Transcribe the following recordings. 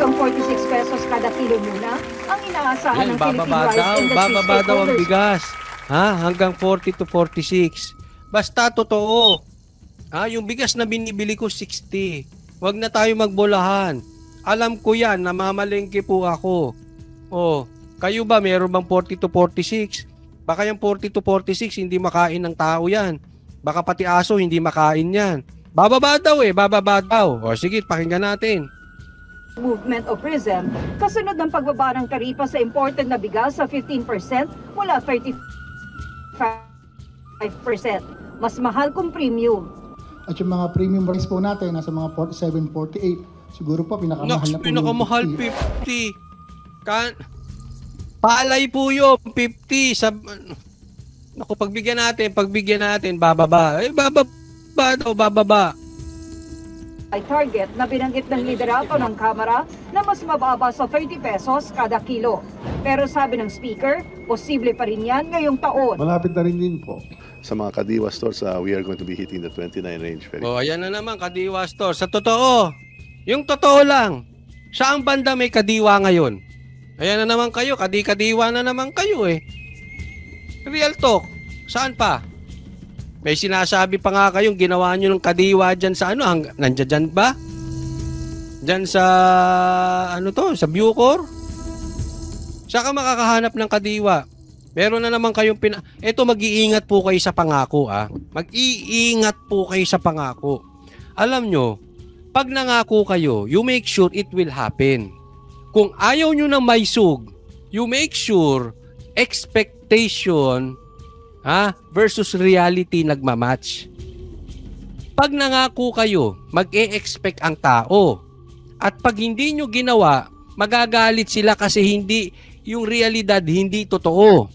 hanggang 46 pesos kada kilo muna ang inaasahan ng Philippine Rice Industry bababa daw ang stakeholders. bigas. Ha? Hanggang 40 to 46. Basta totoo. Yung bigas na binibili ko 60. Huwag na tayo magbolahan. Alam ko yan, namamalengke po ako. Kayo ba meron bang 40 to 46? Baka yung 40 to 46 hindi makain ng tao yan. Baka pati aso hindi makain yan. Bababa daw bababa daw. Sige, pakinggan natin. Movement of PRISM, kasunod ng pagbaba ng taripa sa imported na bigas sa 15% mula 35%. Mas mahal kung premium. At yung mga premium rice po natin, nasa mga 47, 48. Siguro po, pinakamahal na po. Pinakamahal, 50. Palay po yun, 50. Naku, pagbigyan natin, bababa. Bababa. Ay target na binanggit ng liderato ng Kamara na mas mababa sa 30 pesos kada kilo. Pero sabi ng speaker, posible pa rin yan ngayong taon. Malapit na rin din po. Sa mga Kadiwa stores, we are going to be hitting the 29 range. Ayan na naman, Kadiwa store. Sa totoo, yung totoo lang, saang banda may Kadiwa ngayon? Ayan na naman kayo, kadiwa na naman kayo Real talk, saan pa? May sinasabi pa nga kayong ginawa nyo ng Kadiwa dyan sa nandiyan dyan ba? Dyan sa, sa Bucor? Saan ka makakahanap ng Kadiwa? Meron na naman kayong Eto, mag-iingat po kayo sa pangako, Mag-iingat po kayo sa pangako. Alam nyo, pag nangako kayo, you make sure it will happen. Kung ayaw nyo ng maisug, you make sure expectation versus reality nagmamatch. Pag nangako kayo, mag-e-expect ang tao. At pag hindi nyo ginawa, magagalit sila kasi yung realidad hindi totoo.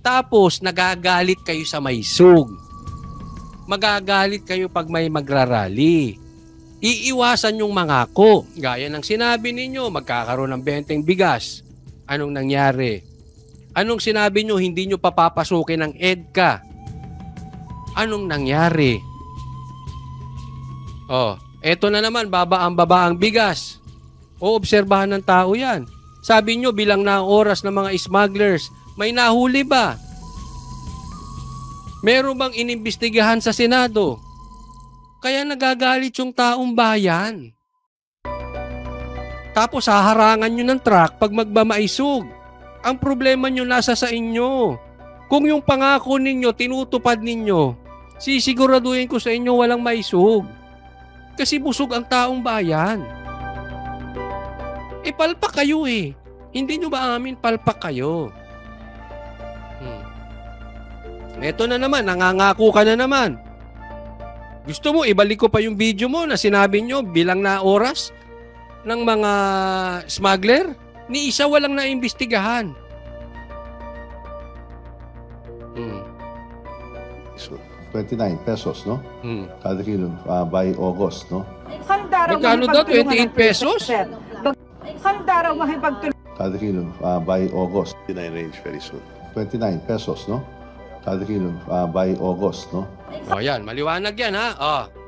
Tapos, nagagalit kayo sa maisug. Magagalit kayo pag may magrarally. Iiwasan yung mangako. Gaya ng sinabi ninyo, magkakaroon ng 20 bigas. Anong nangyari? Anong sinabi nyo, hindi nyo papapasukin ng EDCA? Anong nangyari? Eto na naman, baba ang bigas. Obserbahan ng tao yan. Sabi nyo, bilang na oras ng mga smugglers, may nahuli ba? Meron bang inimbestigahan sa Senado? Kaya nagagalit yung taong bayan. Tapos haharangan nyo ng truck pag magbamaisog. Ang problema nyo nasa sa inyo. Kung yung pangako ninyo, tinutupad ninyo, sisiguraduhin ko sa inyo walang maisog. Kasi busog ang taong bayan. Palpak kayo Hindi nyo ba amin palpak kayo? Eto na naman, nangangako ka na naman. Gusto mo, ibalik ko pa yung video mo na sinabi nyo bilang na oras ng mga smuggler? Ni isa walang naimbestigahan. So, 29 pesos, no? Kada kilo by August, no? Handa raw Magkano daw? 28 pesos? Handa raw makipagtulungan. Kada kilo by August. 29 range very soon. 29 pesos, no? Kada kilo by August, no? Yan, maliwanag yan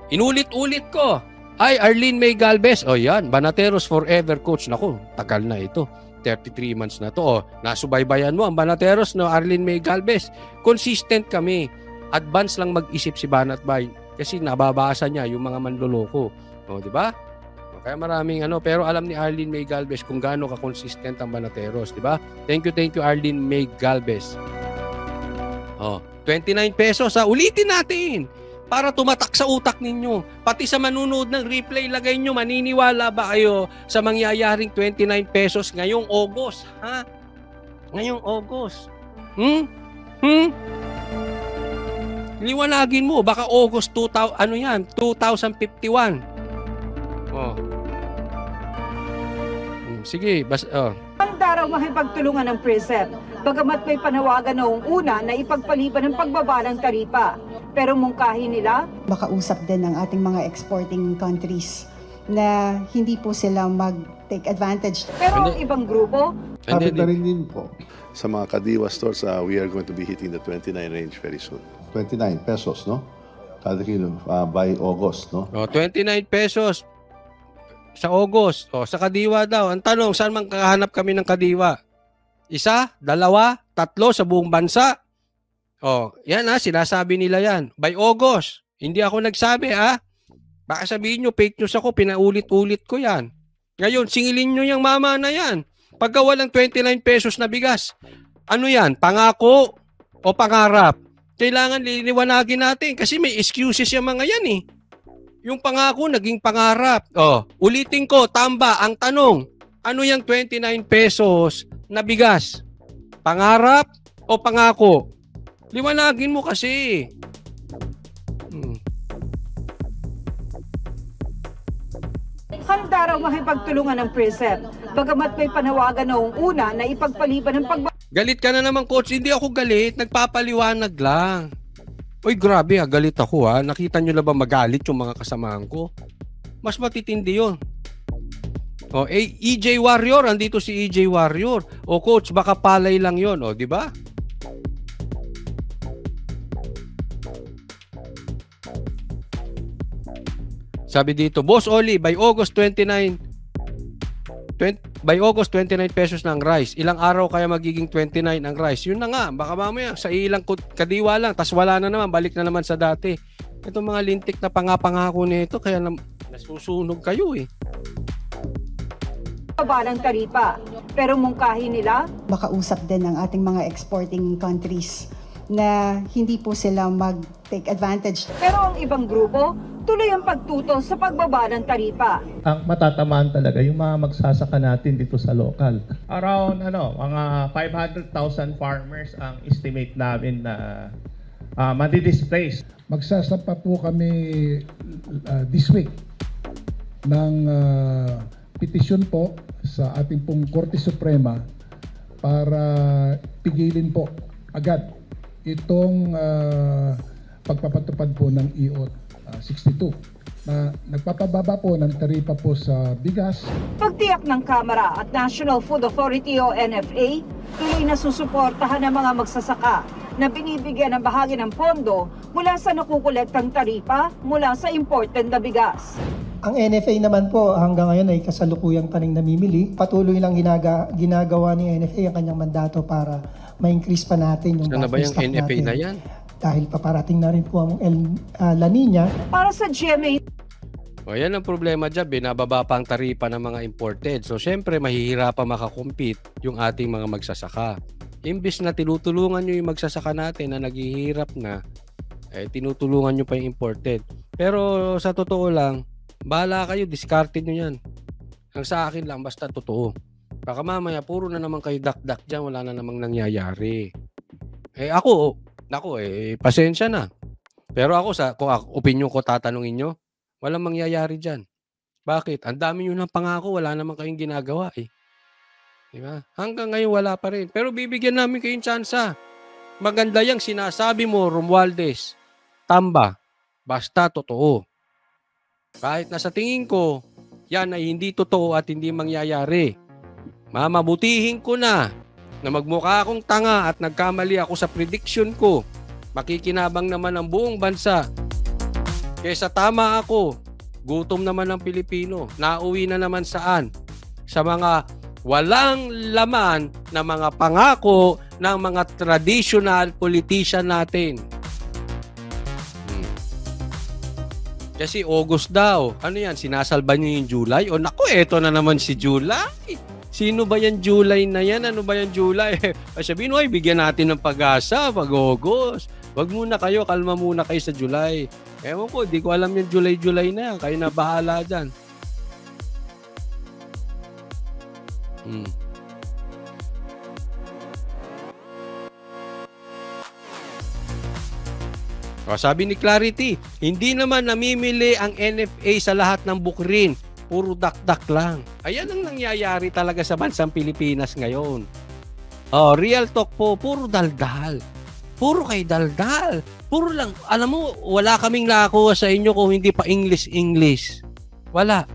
Inulit-ulit ko. Ay, Arlene May Galvez. Yan, Banateros Forever Coach. Naku, tagal na ito. 33 months na to. Nasubaybayan mo ang Banateros, no, Arlene May Galvez. Consistent kami. Advance lang mag-isip si Banat Bay kasi nababasa niya yung mga manloloko. Di ba? Kaya maraming pero alam ni Arlene May Galvez kung gaano ka-consistent ang Banateros, di ba? Thank you Arlene May Galvez. 29 pesos ulitin natin para tumatak sa utak ninyo. Pati sa manunood ng replay, lagay nyo, maniniwala ba kayo sa mangyayaring 29 pesos ngayong August? Ngayong August. Liwanagin mo, baka August 2051. Sige, Handa raw makipagtulungan ng PRISM, bagamat may panawagan noong una na ipagpaliban ng pagbaba ng taripa. Pero mungkahi nila, makausap din ng ating mga exporting countries na hindi po sila mag-take advantage. Pero ang ibang grupo, Malapit na rin din po. Sa mga Kadiwa stores, we are going to be hitting the 29 range very soon. 29 pesos, no? Kada kilo by August, no? 29 pesos. Sa August. O, sa Kadiwa daw. Ang tanong, saan man kahanap kami ng Kadiwa? Isa, dalawa, tatlo sa buong bansa? O, yan ha, sinasabi nila yan. By August. Hindi ako nagsabi ha. Baka sabihin nyo, fake news ako, pinaulit-ulit ko yan. Ngayon, singilin nyo yung mama na yan. Pagka walang 29 pesos na bigas, ano yan? Pangako o pangarap? Kailangan liliwanagin natin kasi may excuses yung mga yan eh. Yung pangako, naging pangarap. O, ulitin ko, tamba, ang tanong, ano yung 29 pesos na bigas? Pangarap o pangako? Liwanagin mo kasi. Handa raw makipagtulungan ng PhilHealth. Bagamat may panawagan noong una na ipagpaliban ng Galit ka na naman, coach. Hindi ako galit. Nagpapaliwanag lang. Uy, grabe ha. Galit ako ha. Nakita nyo na ba magalit yung mga kasamahan ko? Mas matitindi yun. O, EJ Warrior. Andito si EJ Warrior. O, coach, baka palay lang yun. O, di ba? Sabi dito, Boss Oli, by August 29 pesos na ang rice. Ilang araw kaya magiging 29 ang rice? Yun na nga, baka mamaya sa ilang kadiwa lang, tas wala na naman, balik na naman sa dati. Itong mga lintik na pangako nito, kaya nasusunog kayo eh. baba ng taripa. Pero mungkahi nila, Makausap din ng ating mga exporting countries na hindi po sila mag-take advantage. pero ang ibang grupo, tuloy ang pagtutol sa pagbaba ng taripa. Ang matatamaan talaga yung mga magsasaka natin dito sa local. Around mga 500,000 farmers ang estimate namin na madi-displace. Magsasapa po kami this week ng petisyon po sa ating pong Korte Suprema para pigilin po agad itong pagpapatupad po ng EO 62 na nagpapababa po ng taripa po sa bigas. Pagtiyak ng Kamara at National Food Authority o NFA, tuloy na susuportahan ng mga magsasaka na binibigyan ng bahagi ng pondo mula sa nakukolektang taripa mula sa imported na bigas. Ang NFA naman po hanggang ngayon ay kasalukuyang pa ring namimili. Patuloy lang ginagawa ni NFA ang kanyang mandato para ma-increase pa natin yung Ano ba yung stock NFA natin. na yan? Dahil paparating na rin po ang La Nina. Para sa GMA O yan ang problema dyan, binababa pa ang taripa ng mga imported. So syempre mahihirapan makakompete yung ating mga magsasaka. Imbis na tinutulungan nyo yung magsasaka natin na naghihirap na, tinutulungan nyo pa yung imported. Pero sa totoo lang, bahala kayo, discarded nyo yan. Ang sa akin lang, basta totoo. Baka mamaya, puro na naman kayo dak-dak dyan, wala na namang nangyayari. Ako, pasensya na. Pero ako, kung opinion ko tatanungin nyo, walang mangyayari dyan. Bakit? Ang dami nyo ng pangako, wala naman kayong ginagawa eh. Diba? Hanggang ngayon wala pa rin. Pero bibigyan namin kayong tsansa. Maganda yung sinasabi mo, Romualdez. Tamba. Basta totoo. Kahit na sa tingin ko, yan ay hindi totoo at hindi mangyayari. Mamabutihin ko na magmukha akong tanga at nagkamali ako sa prediction ko. Makikinabang naman ang buong bansa. Kesa tama ako, gutom naman ng Pilipino. Nauwi na naman saan? Sa mga walang laman na mga pangako ng mga traditional politician natin. Kasi August daw. Ano yan? Sinasalba niyo yung July? O naku, eto na naman si July. Sino ba yan July na yan? Ano ba yan July? Sabihin mo, bigyan natin ng pag-asa pag August. Wag muna kayo, kalma muna kayo sa July. Ewan ko, di ko alam yung July na yan. Kayo na bahala dyan. O, sabi ni Clarity, hindi naman namimili ang NFA sa lahat ng bukrin. Puro dak-dak lang. Ayan ang nangyayari talaga sa bansang Pilipinas ngayon. Oh, real talk po, puro daldal. Puro kay daldal. Puro lang, alam mo, wala kaming nakakuha sa inyo kung hindi pa English. Wala.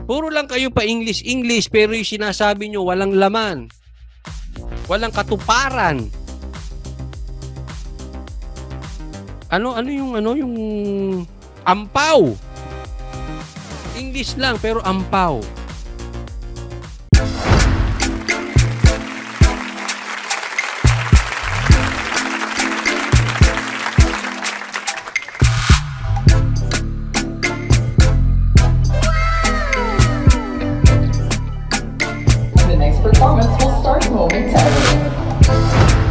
Puro lang kayo pa English, pero yung sinasabi nyo walang laman. Walang katuparan. Ano yung ampaw? English lang pero ampaw. The next performance will start momentarily.